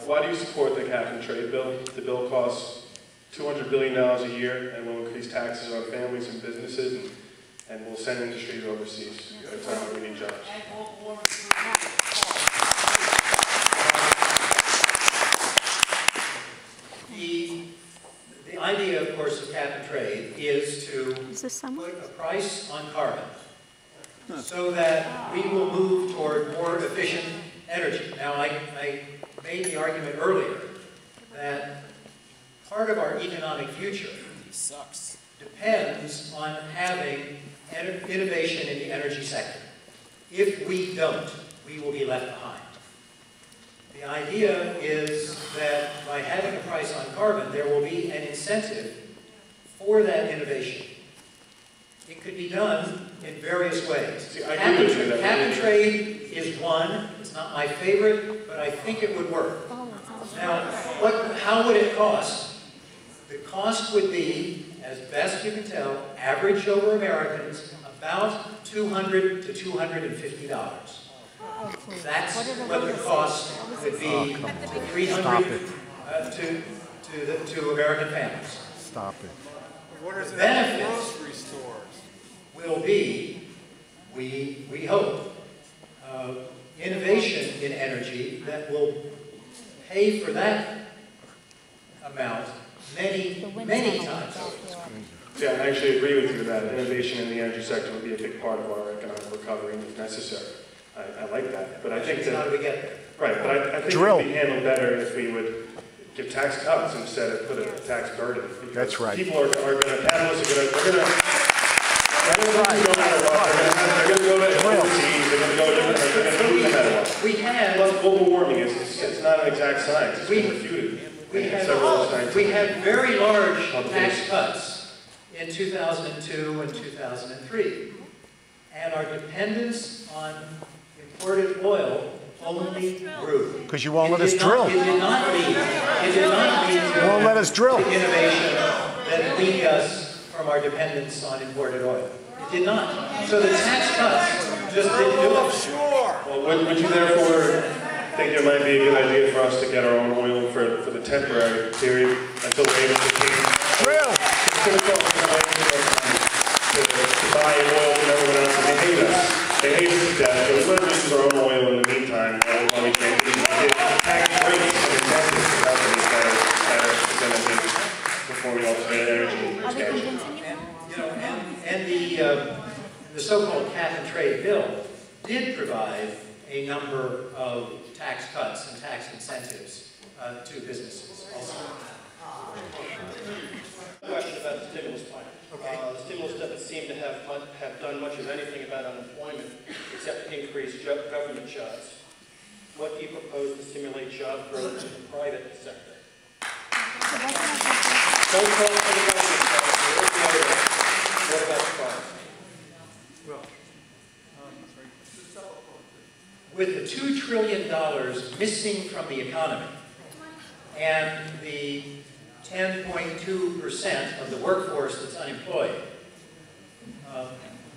Why do you support the cap and trade bill? The bill costs $200 billion a year and will increase taxes on families and businesses and will send industries overseas at a time when we need jobs. The idea, of course, of cap and trade is to put a price on carbon so that we will move toward more efficient energy. Now, I made the argument earlier that part of our economic future depends on having innovation in the energy sector. If we don't, we will be left behind. The idea is that by having a price on carbon, there will be an incentive for that innovation. It could be done in various ways. Cap and trade is one. It's not my favorite, but I think it would work. Now, how would it cost? The cost would be, as best you can tell, average over Americans, about $200 to $250. That's what the cost would be to 300 to American families. Stop it. The benefits will be, we hope, innovation in energy that will pay for that amount many times over. Yeah, I actually agree with you that innovation in the energy sector would be a big part of our economic recovery if necessary. I like that, but I think that... How do we get there? Right, but I think it would be handled better if we would give tax cuts instead of put a tax burden. That's right. People are going to, capitalists are going to, no matter what. They're going to go to overseas, they're going to go to different, they're going to do no matter what. We had... Plus, global warming it's not an exact science. It's been refuted. We had very large tax cuts in 2002 and 2003. And our dependence on imported oil only grew. Because you won't let us drill. It did not lead to you won't let us drill. Innovation that weaned us from our dependence on imported oil. It did not. So the tax cuts just didn't do it. Sure. Well, would you therefore think it might be a good idea for us to get our own oil for the temporary period until we're able to drill? To buy oil from everyone else, and they hate us. They hate us to death. So we want to use our own oil in the meantime while we can. Tax rates and incentives for companies that are facilitating before we alternate energy expansion. And the so-called cap and trade bill did provide a number of tax cuts and tax incentives to businesses also. Question about the stimulus plan. Okay. The stimulus doesn't seem to have done much of anything about unemployment except increase government jobs. What do you propose to stimulate job growth in the private sector? Don't call for the government sector. What about the private? With the $2 trillion missing from the economy and the 10.2% of the workforce that's unemployed,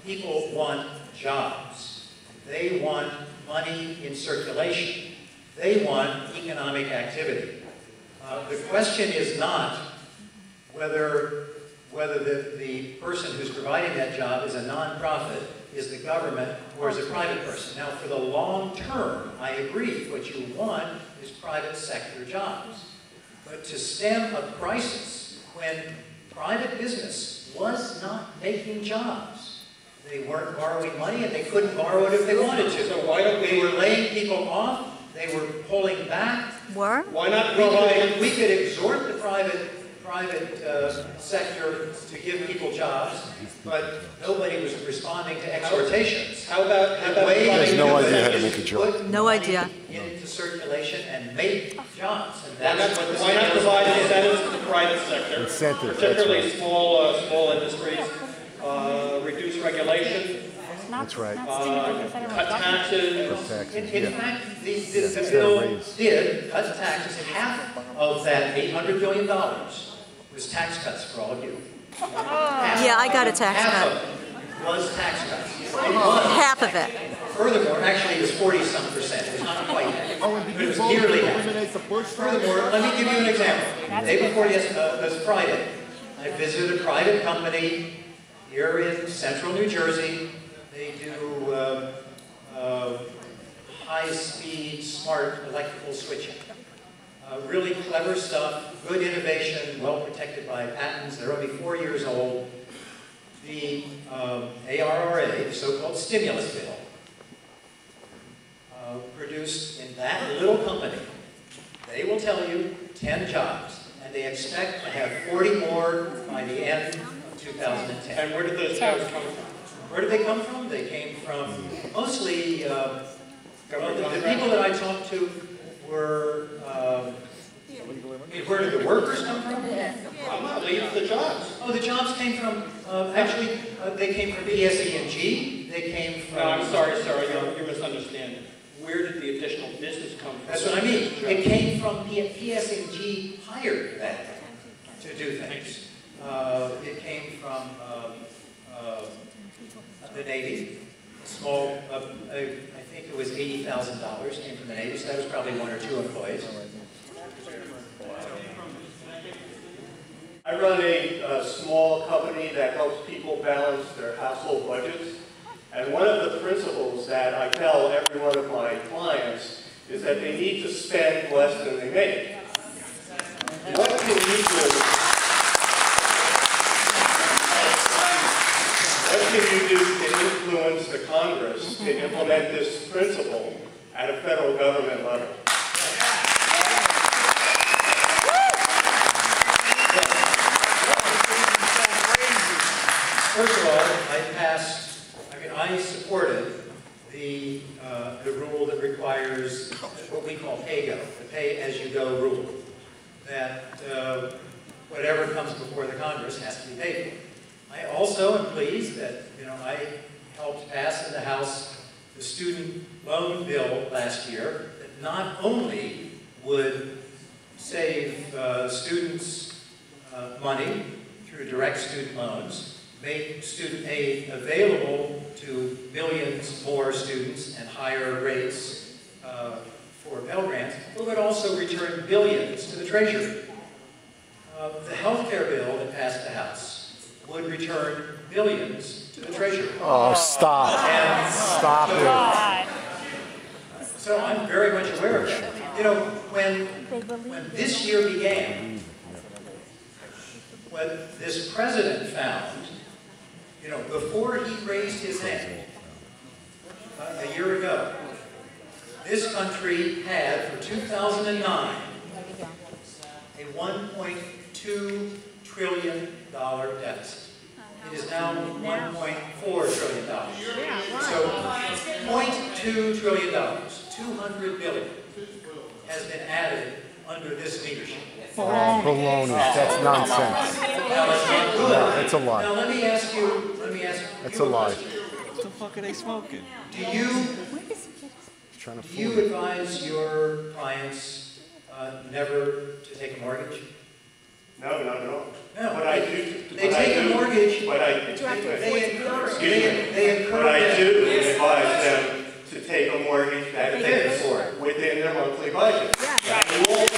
people want jobs. They want money in circulation. They want economic activity. The question is not whether the person who's providing that job is a nonprofit, is the government, or is a private person. Now, for the long term, I agree. What you want is private sector jobs. But to stem a crisis when private business was not making jobs, they weren't borrowing money and they couldn't borrow it if they wanted to. So why don't they were laying people off? They were pulling back. Were? Why not provide? We could exhort the private sector to give people jobs, but nobody was responding to exhortations. How about he has no idea how to make a job. No idea. Into circulation and make jobs. And why not provide incentives to the private sector, incentives, particularly small industries, reduce regulation, that's right. Cut taxes. In fact, the bill did cut taxes. Half of that $800 billion was tax cuts for all of you. Yeah, I got a tax cut. Half of it was tax cuts. Half of it. Furthermore, actually it was 40-some%. It was not quite that. Oh, and did But you it was vote nearly to half. eliminate the Bush? Furthermore, let me give you an example. The day before this Friday, I visited a private company here in central New Jersey. They do high-speed, smart electrical switching. Really clever stuff, good innovation, well protected by patents. They're only 4 years old. The ARRA, the so-called stimulus bill, produced in that little company, they will tell you 10 jobs, and they expect to have 40 more by the end of 2010. And where did those jobs come from? Where did they come from? They came from mostly, the people that I talked to were, where did the workers come from? The jobs. Oh, the jobs came from, actually, they came from PSE&G, they came from... No, I'm sorry, you're misunderstanding. Where did the additional business come from? That's what I mean. It came from PSE&G hired them to do things. It came from the Navy. Small, I think it was $80,000 came from the Navy, so that was probably 1 or 2 employees. I run a small company that helps people balance their household budgets. And one of the principles that I tell every one of my clients is that they need to spend less than they make. What can you do? What can you do to influence the Congress to implement this principle at a federal government level? First of all, I supported the rule that requires what we call pay-go, the pay-as-you-go rule, that whatever comes before the Congress has to be paid for. I also am pleased that, I helped pass in the House the student loan bill last year that not only would save students money through direct student loans, make student aid available to millions more students and higher rates for Pell Grants, but would also return billions to the Treasury. The health care bill that passed the House would return billions to the Treasury. Oh, stop. And Stop it. so I'm very much aware of that. When this year began, when this president found, before he raised his hand a year ago, this country had, for 2009, a $1.2 trillion deficit. It is now $1.4 trillion. So $0.2 trillion, $200 billion, has been added under this leadership. Baloney. That's nonsense. Now, that's not good. No, it's a lie. Now let me ask you That's a lie. What the fuck are they smoking? Do you Trying to Do fool you you. advise your clients never to take a mortgage? No, not at all. No. What I do, They take a mortgage. What I do is advise them to take a mortgage that fits within their monthly budget. And we won't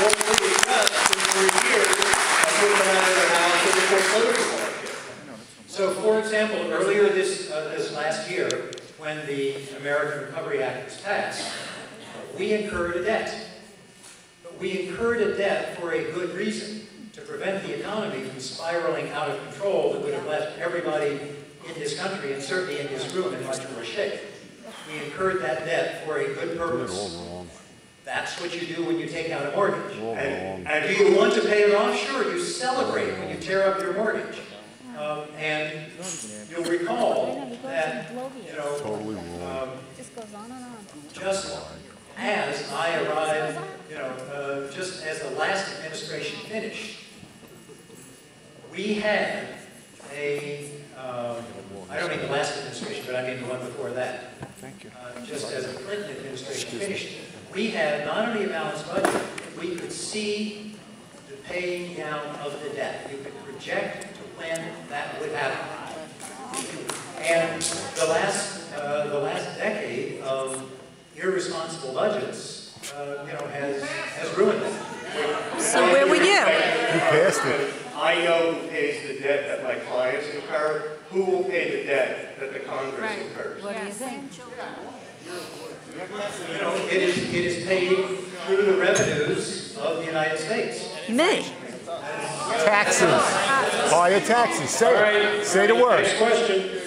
put it up for 3 years and put them out of their house in the foreclosure market. So, for example, earlier this last year, when the American Recovery Act was passed, we incurred a debt. But we incurred a debt for a good reason, to prevent the economy from spiraling out of control that would have left everybody in this country, and certainly in this room, in much worse shape. We incurred that debt for a good purpose. All wrong. That's what you do when you take out a mortgage. All wrong. And do you want to pay it off? Sure, you celebrate when you tear up your mortgage. And you'll recall that, Totally wrong. Just goes on and on. just as I arrived, just as the last administration finished, we had I don't mean the last administration, but I mean the one before that. Thank you. Just as the Clinton administration finished, we had not only a balanced budget, we could see the paying down of the debt. You could project to when that would happen. And the last decade of irresponsible budgets, has ruined it. So where were you? You passed it. I know who pays the debt that my clients incur. Who will pay the debt that the Congress incurs? What do you think? It is paid through the revenues of the United States. Me. Taxes. Higher taxes. Say it. Say the word. Next question.